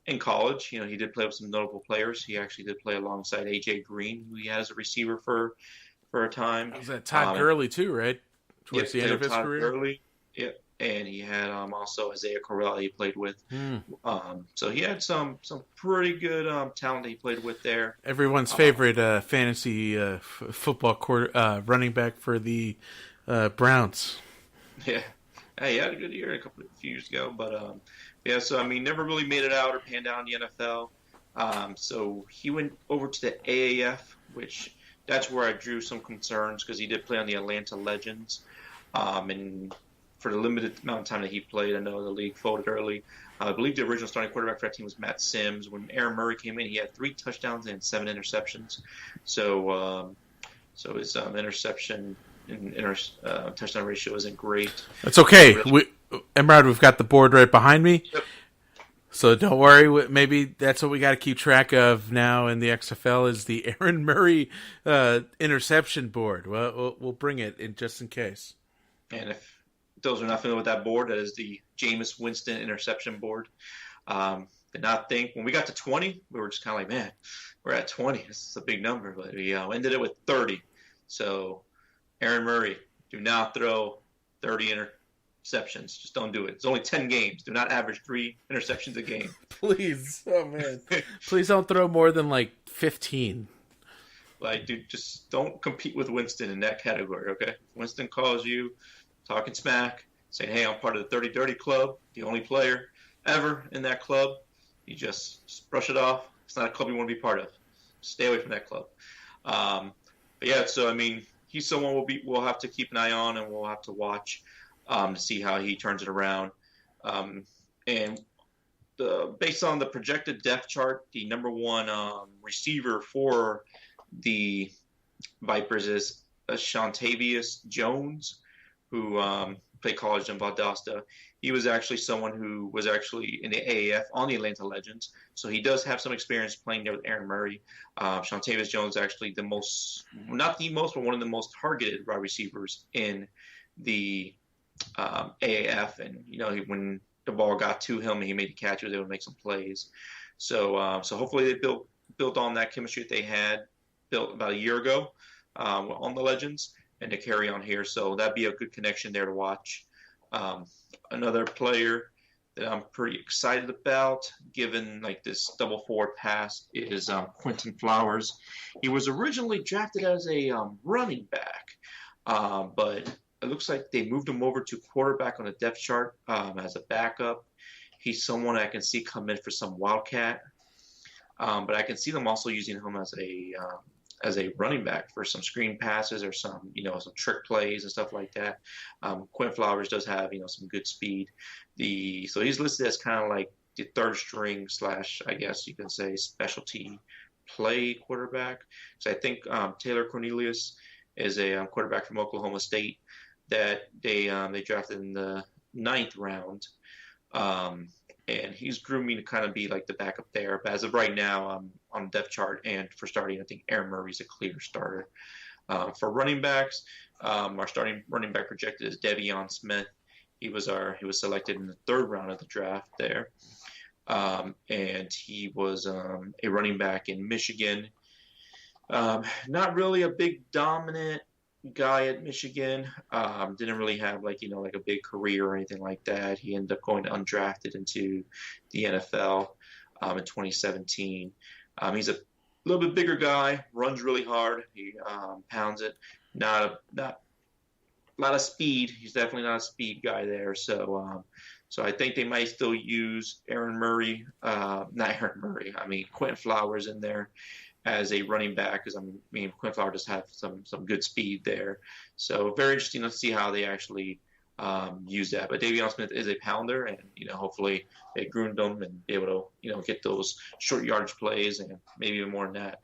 In college, he did play with some notable players. He actually did play alongside A.J. Green, who he had as a receiver for a time. Was that Todd Gurley too, right? Towards the end of his Todd career? Gurley. Yep. And he had also Isaiah Correll he played with. So he had some pretty good talent that he played with there. Everyone's favorite fantasy football running back for the Browns. Yeah. Hey, he had a good year a few years ago. But, so, I mean, never really made it out or panned out in the NFL. So he went over to the AAF, which that's where I drew some concerns because he did play on the Atlanta Legends. And for the limited amount of time that he played, I know the league folded early. I believe the original starting quarterback for that team was Matt Sims. When Aaron Murray came in, he had 3 touchdowns and 7 interceptions. So his interception and touchdown ratio isn't great. That's okay. Mrod, we've got the board right behind me. Yep. So don't worry. Maybe that's what we got to keep track of now in the XFL is the Aaron Murray interception board. Well, we'll bring it in just in case. And if those are not familiar with that board, that is the Jameis Winston interception board. Did not think when we got to 20, we were just kind of like, man, we're at 20. This is a big number, but we ended it with 30. So, Aaron Murray, do not throw 30 interceptions. Just don't do it. It's only 10 games. Do not average 3 interceptions a game. Please, oh man, please don't throw more than like 15. Like, dude, just don't compete with Winston in that category, okay? Winston calls you talking smack, saying, hey, I'm part of the 30-30 club, the only player ever in that club. You just brush it off. It's not a club you want to be part of. Stay away from that club. So, I mean, he's someone we'll have to keep an eye on and we'll have to watch to see how he turns it around. Based on the projected depth chart, the number one receiver for the Vipers is Shantavius Jones, who played college in Valdosta. He was actually someone who was actually in the AAF on the Atlanta Legends, so he does have some experience playing there with Aaron Murray. Shantavius Jones is actually not the most, but one of the most targeted wide receivers in the AAF. And when the ball got to him and he made the catch, he was able to make some plays. So hopefully they built on that chemistry that they had built about a year ago on the Legends, and to carry on here. So that'd be a good connection there to watch. Another player that I'm pretty excited about, given like this double forward pass, is Quinton Flowers. He was originally drafted as a running back, but it looks like they moved him over to quarterback on the depth chart as a backup. He's someone I can see come in for some wildcat, but I can see them also using him as a running back for some screen passes or some some trick plays and stuff like that. Quinn Flowers does have some good speed. So he's listed as kind of like the third string / I guess you can say specialty play quarterback. So I think Taylor Cornelius is a quarterback from Oklahoma State that they drafted in the 9th round. And he's grooming to kind of be like the backup there. But as of right now, on the depth chart and for starting, I think Aaron Murray's a clear starter. For running backs, our starting running back projected is Devion Smith. He was selected in the 3rd round of the draft there. And he was a running back in Michigan. Not really a big dominant guy at Michigan. Didn't really have like a big career or anything like that. He ended up going undrafted into the NFL in 2017. He's a little bit bigger guy, runs really hard. He pounds it. Not a lot of speed. He's definitely not a speed guy there. So I think they might still use Quinton Flowers in there as a running back, because Quinn Flowers does have some good speed there. So very interesting to see how they actually use that. But Devion Smith is a pounder, and hopefully they groomed him and be able to get those short yardage plays and maybe even more than that.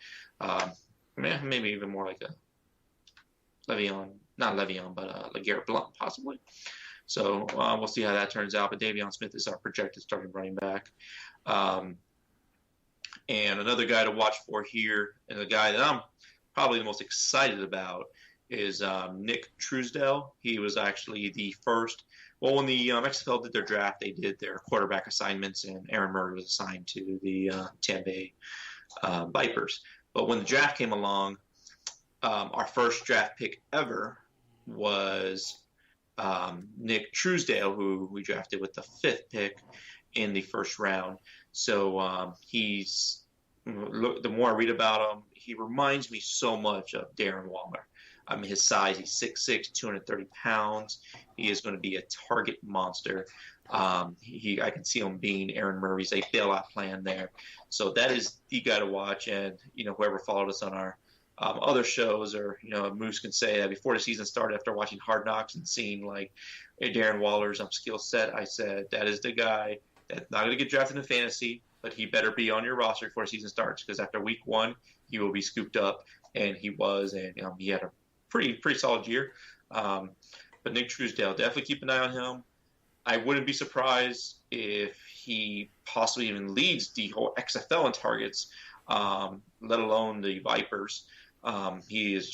Maybe even more like a LeGarrette Blount possibly. So we'll see how that turns out. But Devion Smith is our projected starting running back. And another guy to watch for here, and the guy that I'm probably the most excited about, is Nick Truesdell. He was actually the first. Well, when the XFL did their draft, they did their quarterback assignments, and Aaron Murray was assigned to the Tampa Vipers. But when the draft came along, our first draft pick ever was Nick Truesdale, who we drafted with the 5th pick in the 1st round. So the more I read about him, he reminds me so much of Darren Waller. His size, he's 6'6", 230 pounds. He is going to be a target monster. I can see him being Aaron Murray's a bailout plan there. So that is the guy to watch. And, whoever followed us on our other shows, or, Moose can say that before the season started, after watching Hard Knocks and seeing, like, Darren Waller's skill set, I said, that is the guy that's not going to get drafted in fantasy, but he better be on your roster before the season starts, because after week 1, he will be scooped up, and he was, and he had a pretty solid year. But Nick Truesdale, definitely keep an eye on him. I wouldn't be surprised if he possibly even leads the whole XFL in targets, let alone the Vipers. He's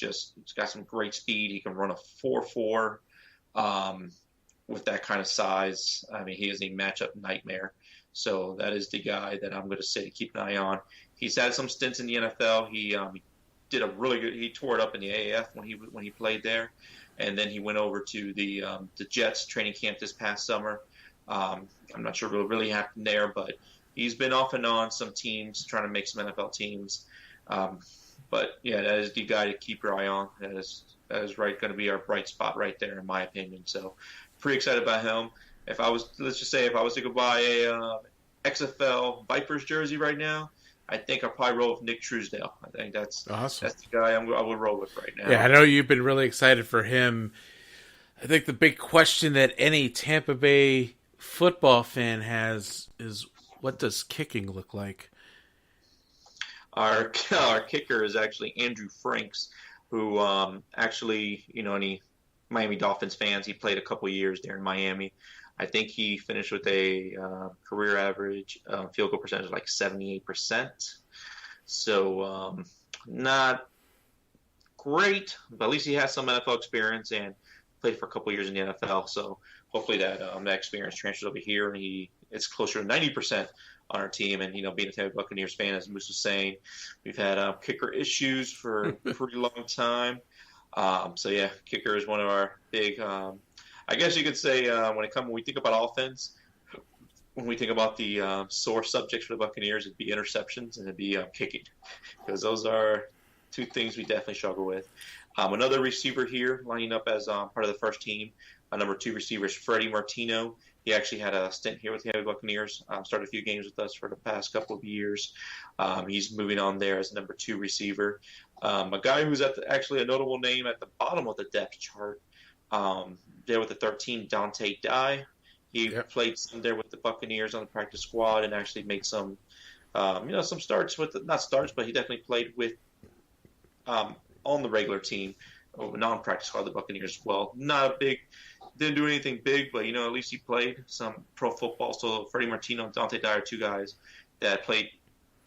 got some great speed. He can run a 4.4 with that kind of size. He is a matchup nightmare. So that is the guy that I'm going to say to keep an eye on. He's had some stints in the NFL. He did a really good. He tore it up in the AAF when he played there, and then he went over to the Jets training camp this past summer. I'm not sure what really happened there, but he's been off and on some teams, trying to make some NFL teams. But yeah, that is the guy to keep your eye on. That is going to be our bright spot right there, in my opinion. So pretty excited about him. Let's just say if I was to go buy a XFL Vipers jersey right now, I think I'll probably roll with Nick Truesdale. I think that's awesome. That's the guy I would roll with right now. Yeah, I know you've been really excited for him. I think the big question that any Tampa Bay football fan has is, what does kicking look like? Our kicker is actually Andrew Franks, who actually, any Miami Dolphins fans, he played a couple years there in Miami. I think he finished with a career average field goal percentage like 78%. So not great, but at least he has some NFL experience and played for a couple years in the NFL. So hopefully that experience transfers over here, and it's closer to 90% on our team. And, being a Tampa Buccaneers fan, as Moose was saying, we've had kicker issues for a pretty long time. So yeah, kicker is one of our big, I guess you could say, when we think about offense, when we think about the sore subjects for the Buccaneers, it'd be interceptions and it'd be kicking, because those are two things we definitely struggle with. Another receiver here lining up as part of the first team. Number 2 receiver is Freddie Martino. He actually had a stint here with the Buccaneers. Started a few games with us for the past couple of years. He's moving on there as number 2 receiver. A guy who's actually a notable name at the bottom of the depth chart. There with the 13, Dante Dye. He played some there with the Buccaneers on the practice squad and actually made some, some starts not starts, but he definitely played with on the regular team, non-practice squad of the Buccaneers as well. Didn't do anything big, but at least he played some pro football. So Freddie Martino and Dante Dye are 2 guys that played,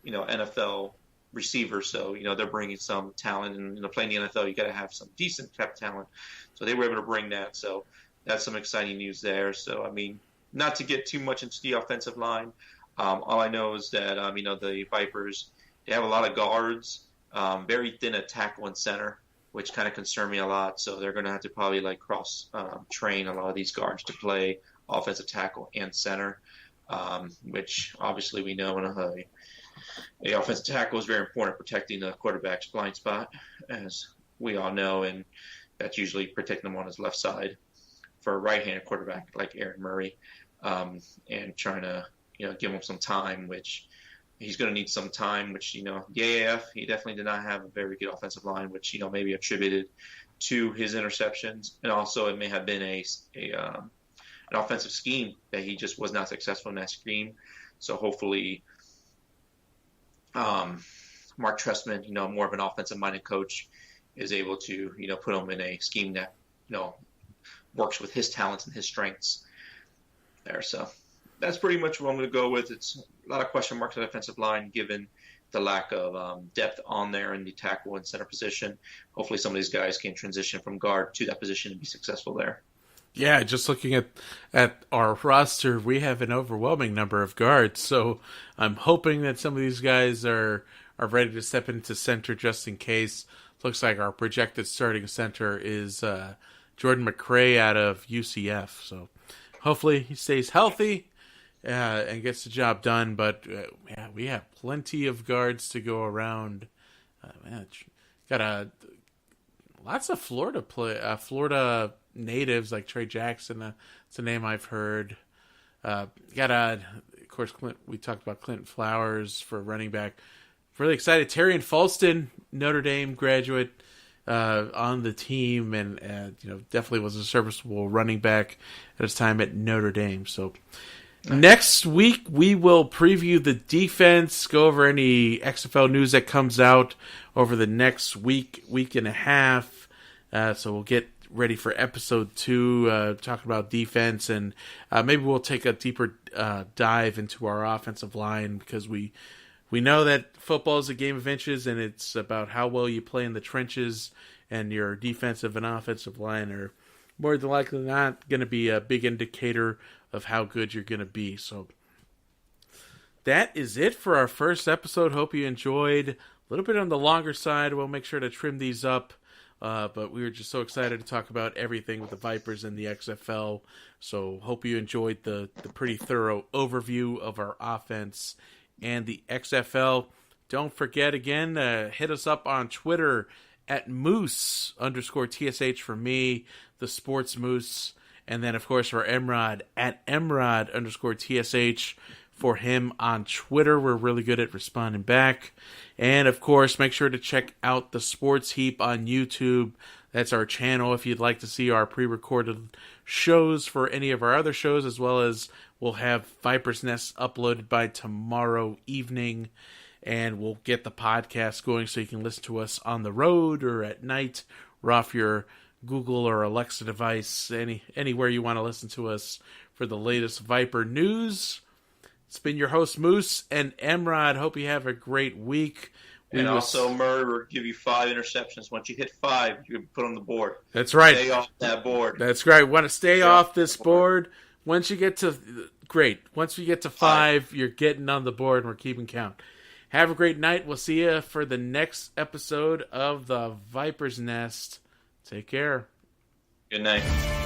NFL receivers. So they're bringing some talent, and playing the NFL, you got to have some decent type of talent. So they were able to bring that. So that's some exciting news there. So not to get too much into the offensive line. All I know is that the Vipers, they have a lot of guards, very thin at tackle and center, which kind of concern me a lot. So they're going to have to probably cross train a lot of these guards to play offensive tackle and center, which obviously we know a offensive tackle is very important at protecting the quarterback's blind spot, as we all know, and that's usually protecting them on his left side for a right-handed quarterback like Aaron Murray, and trying to give him some time, which he's going to need some time, which, the AAF, he definitely did not have a very good offensive line, which, maybe attributed to his interceptions. And also it may have been an offensive scheme that he just was not successful in that scheme. So hopefully Mark Trestman, more of an offensive-minded coach, is able to, put him in a scheme that, works with his talents and his strengths there. So that's pretty much what I'm going to go with. It's a lot of question marks on the offensive line, given the lack of depth on there in the tackle and center position. Hopefully some of these guys can transition from guard to that position and be successful there. Yeah, just looking at our roster, we have an overwhelming number of guards. So I'm hoping that some of these guys are ready to step into center just in case. Looks like our projected starting center is Jordan McRae out of UCF. So hopefully he stays healthy and gets the job done. But we have plenty of guards to go around. Got lots of Florida natives like Trey Jackson. It's a name I've heard. Of course, we talked about Clinton Flowers for running back. Really excited. Terrion Falston, Notre Dame graduate, on the team, and definitely was a serviceable running back at his time at Notre Dame. So next week we will preview the defense, go over any XFL news that comes out over the next week and a half. So we'll get ready for episode 2, talking about defense, and maybe we'll take a deeper dive into our offensive line, because we know that football is a game of inches, and it's about how well you play in the trenches, and your defensive and offensive line are more than likely not going to be a big indicator of how good you're going to be. So that is it for our first episode. Hope you enjoyed. A little bit on the longer side. We'll make sure to trim these up. But we were just so excited to talk about everything with the Vipers and the XFL. So hope you enjoyed the pretty thorough overview of our offense and the XFL. Don't forget, again, hit us up on Twitter at Moose_TSH for me, the Sports Moose. And then, of course, for Mrod at Mrod_TSH for him on Twitter. We're really good at responding back. And, of course, make sure to check out the Sports Heap on YouTube. That's our channel if you'd like to see our pre-recorded shows for any of our other shows, as well as we'll have Viper's Nest uploaded by tomorrow evening. And we'll get the podcast going so you can listen to us on the road or at night or off your Google or Alexa device, anywhere you want to listen to us for the latest Viper news. It's been your host, Moose, and Mrod. Hope you have a great week. Also, Mrod will give you 5 interceptions. Once you hit 5, you can put on the board. That's right. Stay off that board. That's right. Want to stay off this board. Once you get to 5, you're getting on the board, and we're keeping count. Have a great night. We'll see you for the next episode of the Viper's Nest. Take care. Good night.